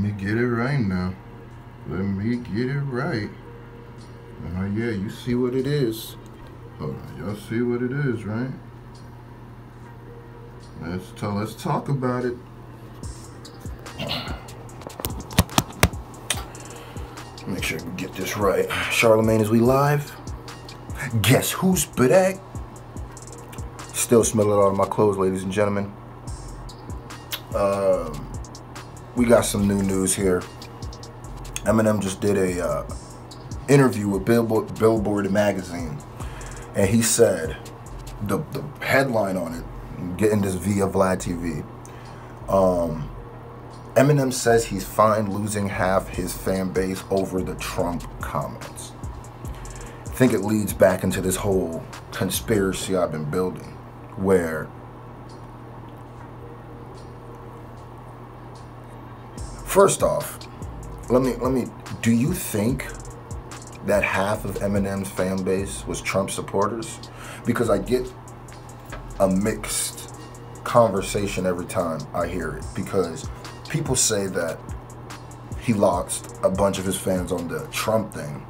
me get it right now. Let me get it right. Yeah, you see what it is. Hold on, y'all see what it is, right? Let's talk about it. Make sure we get this right. Charlemagne, is we live? Guess who's back? Still smelling it out of my clothes, ladies and gentlemen. We got some new news here. Eminem just did a interview with Billboard magazine, and he said the headline on it, getting this via Vlad TV. Eminem says he's fine losing half his fan base over the Trump comments. I think it leads back into this whole conspiracy I've been building, where first off, let me do you think that half of Eminem's fan base was Trump supporters? Because I get a mixed conversation every time I hear it, because people say that he lost a bunch of his fans on the Trump thing,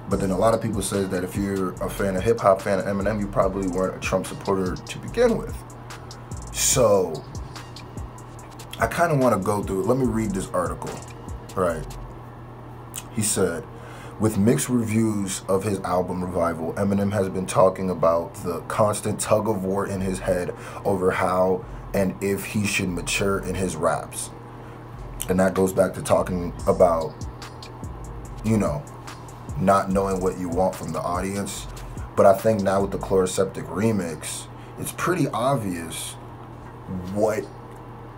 but then a lot of people say that if you're a fan of hip-hop, fan of Eminem, you probably weren't a Trump supporter to begin with. So I kind of want to go through it. Let me read this article. Right. He said, with mixed reviews of his album Revival, Eminem has been talking about the constant tug of war in his head over how and if he should mature in his raps. And that goes back to talking about, you know, not knowing what you want from the audience. But I think now with the Chloroseptic remix, it's pretty obvious what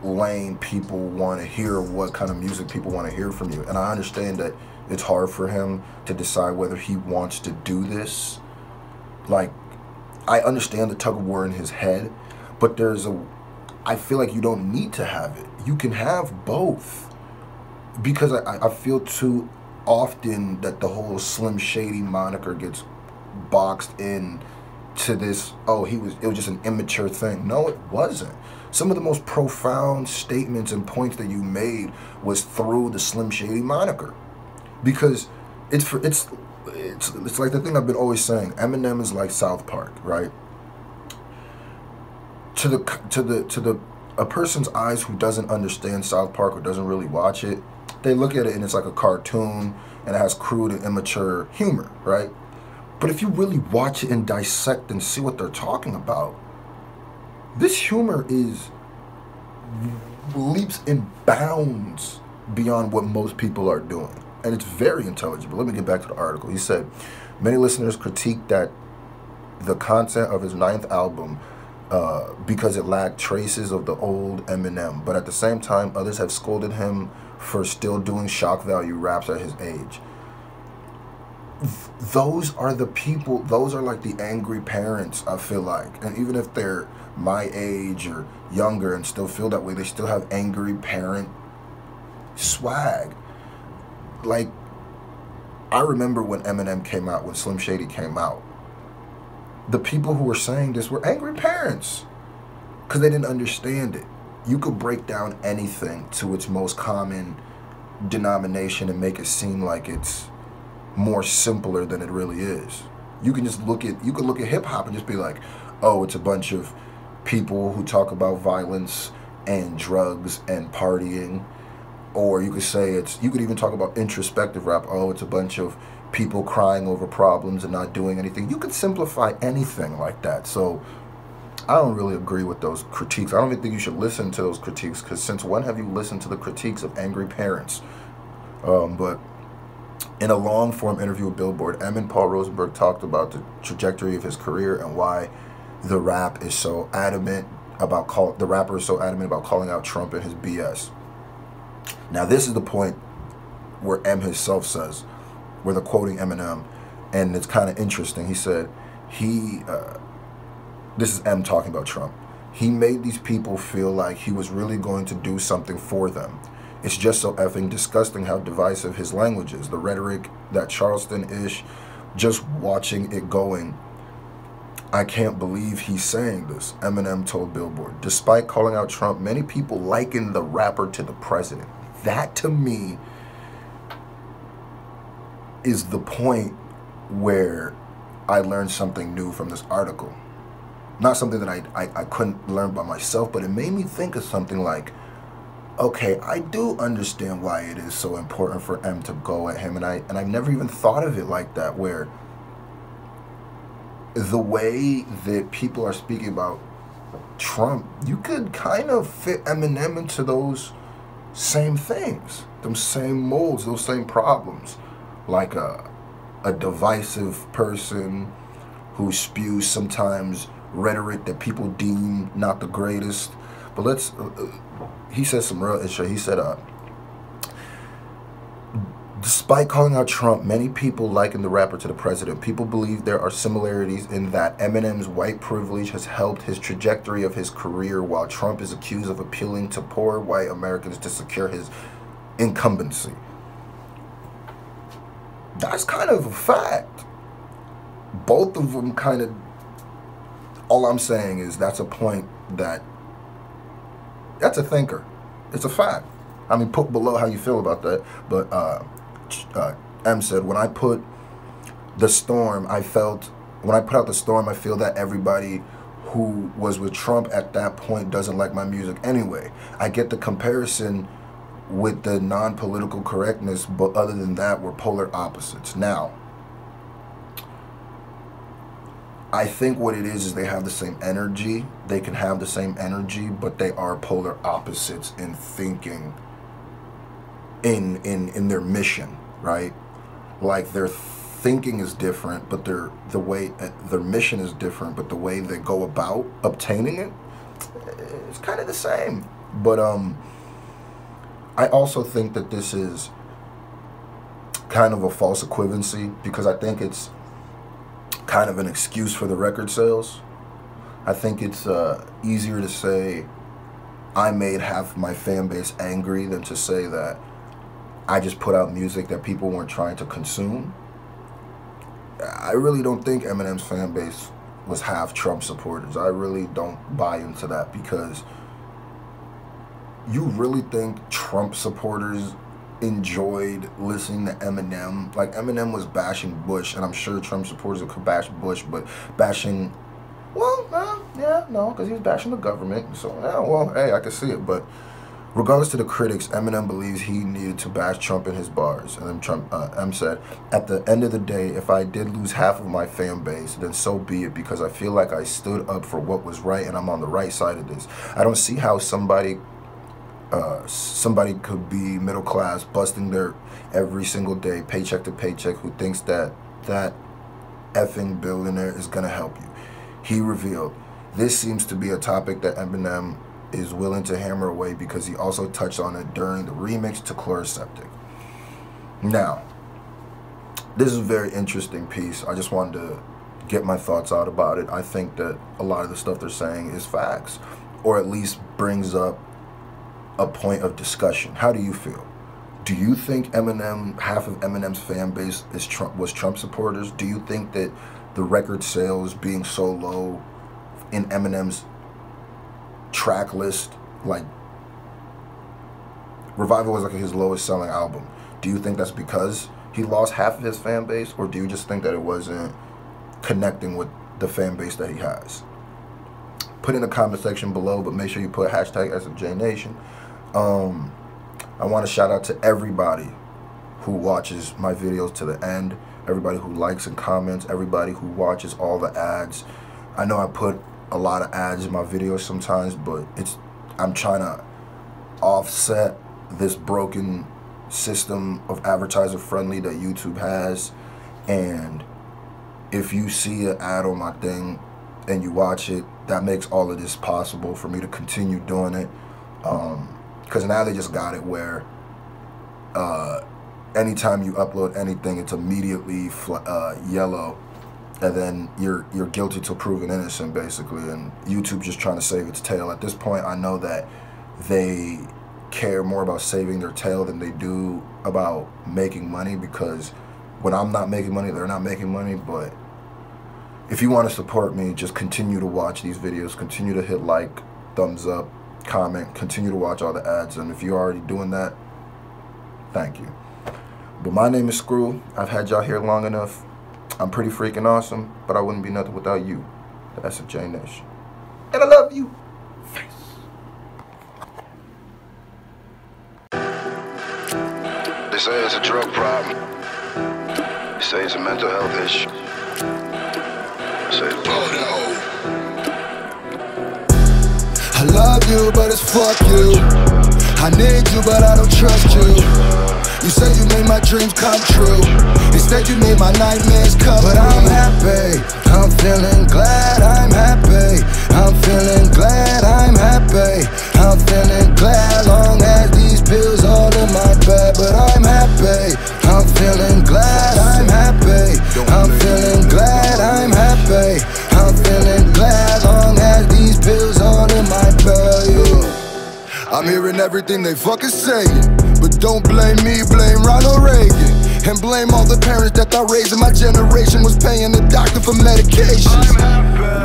lane people want to hear, what kind of music people want to hear from you. And I understand that it's hard for him to decide whether he wants to do this. Like, I understand the tug of war in his head, but I feel like you don't need to have it. You can have both. Because I feel too often that the whole Slim Shady moniker gets boxed in to this, it was just an immature thing. No, it wasn't. Some of the most profound statements and points that you made was through the Slim Shady moniker. Because it's like the thing I've been always saying. Eminem is like South Park, right? To a person's eyes who doesn't understand South Park or doesn't really watch it, they look at it and it's like a cartoon and it has crude and immature humor, right? But if you really watch it and dissect and see what they're talking about, this humor is leaps and bounds beyond what most people are doing. And it's very intelligible. Let me get back to the article. He said, many listeners critique that the content of his 9th album because it lacked traces of the old Eminem. But at the same time, others have scolded him for still doing shock value raps at his age. Those are the people, those are like the angry parents, I feel like. And even if they're my age or younger and still feel that way, they still have angry parent swag. Like, I remember when Eminem came out, when Slim Shady came out, the people who were saying this were angry parents because they didn't understand it. You could break down anything to its most common denomination and make it seem like it's more simpler than it really is. You can just look at hip hop and just be like, oh, it's a bunch of people who talk about violence and drugs and partying. Or you could say you could even talk about introspective rap. Oh, it's a bunch of people crying over problems and not doing anything. You could simplify anything like that. So I don't really agree with those critiques. I don't even think you should listen to those critiques, because since when have you listened to the critiques of angry parents? But in a long-form interview with Billboard, Em and Paul Rosenberg talked about the trajectory of his career and why the rapper is so adamant about calling out Trump and his BS. Now, this is the point where M himself says, where they're quoting Eminem, and it's kind of interesting. He said, this is M talking about Trump. He made these people feel like he was really going to do something for them. It's just so effing disgusting how divisive his language is. The rhetoric, that Charleston-ish, just watching it going. I can't believe he's saying this, Eminem told Billboard. Despite calling out Trump, many people liken the rapper to the president. That to me is the point where I learned something new from this article. Not something that I couldn't learn by myself, but it made me think of something like, okay, I do understand why it is so important for M to go at him, and I've never even thought of it like that, where the way that people are speaking about Trump, you could kind of fit Eminem into those same things, those same molds, those same problems, like a divisive person who spews sometimes rhetoric that people deem not the greatest. But let's, he said some real issue. He said, despite calling out Trump, many people liken the rapper to the president. People believe there are similarities in that Eminem's white privilege has helped his trajectory of his career, while Trump is accused of appealing to poor white Americans to secure his incumbency. That's kind of a fact. Both of them kind of, all I'm saying is that's a point that's a thinker. It's a fact. I mean, put below how you feel about that. But M said, when I put out the storm, I feel that everybody who was with Trump at that point doesn't like my music anyway. I get the comparison with the non-political correctness, but other than that, we're polar opposites. Now, I think what it is they have the same energy. They can have the same energy, but they are polar opposites in thinking, in their mission, right? Like their thinking is different, but their mission is different, but the way they go about obtaining it is kind of the same. But I also think that this is kind of a false equivalency, because I think it's kind of an excuse for the record sales. I think it's easier to say I made half my fan base angry than to say that I just put out music that people weren't trying to consume. I really don't think Eminem's fan base was half Trump supporters. I really don't buy into that, because you really think Trump supporters enjoyed listening to Eminem? Like, Eminem was bashing Bush, and I'm sure Trump supporters could bash Bush, but bashing, well, yeah, no, because he was bashing the government. So, yeah, well, hey, I can see it. But regardless to the critics, Eminem believes he needed to bash Trump in his bars. And then Trump, M said, at the end of the day, if I did lose half of my fan base, then so be it, because I feel like I stood up for what was right, and I'm on the right side of this. I don't see how somebody could be middle class, busting their every single day, paycheck to paycheck, who thinks that that effing billionaire is gonna help you. He revealed, this seems to be a topic that Eminem is willing to hammer away, because he also touched on it during the remix to Chloroseptic. Now, this is a very interesting piece. I just wanted to get my thoughts out about it. I think that a lot of the stuff they're saying is facts, or at least brings up a point of discussion. How do you feel? Do you think Eminem, half of Eminem's fan base was Trump supporters? Do you think that the record sales being so low in Eminem's track list, like Revival was like his lowest selling album, do you think that's because he lost half of his fan base, or do you just think that it wasn't connecting with the fan base that he has? Put in the comment section below, but make sure you put hashtag SFJNation. I want to shout out to everybody who watches my videos to the end, everybody who likes and comments, everybody who watches all the ads. I know I put a lot of ads in my videos sometimes, but I'm trying to offset this broken system of advertiser friendly that YouTube has. And if you see an ad on my thing and you watch it, that makes all of this possible for me to continue doing it. Because now they just got it where anytime you upload anything, it's immediately yellow, and then you're guilty till proven innocent, basically. And YouTube's just trying to save its tail. At this point, I know that they care more about saving their tail than they do about making money, because when I'm not making money, they're not making money. But if you want to support me, just continue to watch these videos, continue to hit like, thumbs up, comment, continue to watch all the ads. And if you're already doing that, Thank you. But my name is Screw. I've had y'all here long enough. I'm pretty freaking awesome, but I wouldn't be nothing without you, the SFJ Nation. And I love you. They say it's a drug problem. They say it's a mental health issue. They say it's I love you, but it's fuck you. I need you, but I don't trust you. You say you made my dreams come true. Instead you made my nightmares come. But I'm happy, I'm feeling glad I'm happy. I'm feeling glad I'm happy. I'm feeling glad long as these pills all in my bed. But I'm happy, I'm feeling glad I'm happy. I'm feeling glad I'm happy. I'm feeling glad long as these pills all in my bed. I'm hearing everything they fucking saying, but don't blame me, blame Ronald Reagan. And blame all the parents that thought raising my generation was paying the doctor for medications.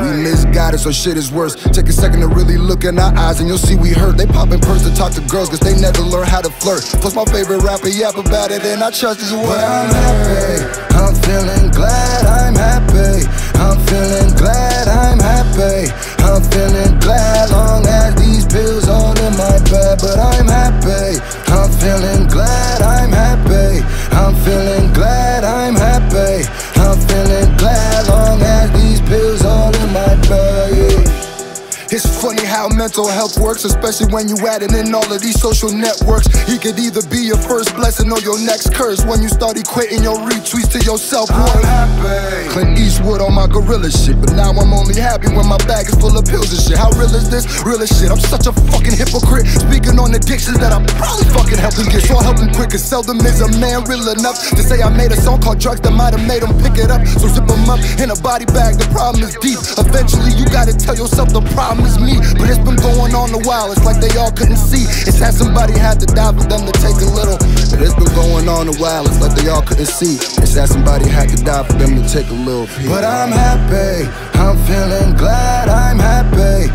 We misguided, so shit is worse. Take a second to really look in our eyes and you'll see we hurt. They poppin' perks to talk to girls cause they never learn how to flirt. Plus my favorite rapper yap about it and I trust his word. But I'm happy, I'm feeling glad I'm happy. I'm feeling glad I'm happy. I'm feeling glad long as these pills all in my bed. But I'm happy, I'm feeling glad I'm happy. I'm feeling glad I'm happy. I'm feeling glad long as these pills all in my bed. It's funny how mental health works, especially when you adding in all of these social networks. He could either be your first blessing or your next curse when you start equating your retweets to your self-worth. I'm happy. Clint Eastwood on my gorilla shit, but now I'm only happy when my bag is full of pills and shit. How real is this? Real as shit. I'm such a fucking hypocrite, speaking on addictions that I probably fucking helped him get. So I'll help him quick, cause seldom is a man real enough to say I made a song called Drugs that might have made him pick it up. So zip him up in a body bag, the problem is deep. Eventually you gotta tell yourself the problem is me. But it's been going on a while, it's like they all couldn't see. It's had somebody had to die for them to take a little. But it's been going on a while, it's like they all couldn't see. It's that somebody had to die for them to take a little piece. But I'm happy, I'm feeling glad I'm happy.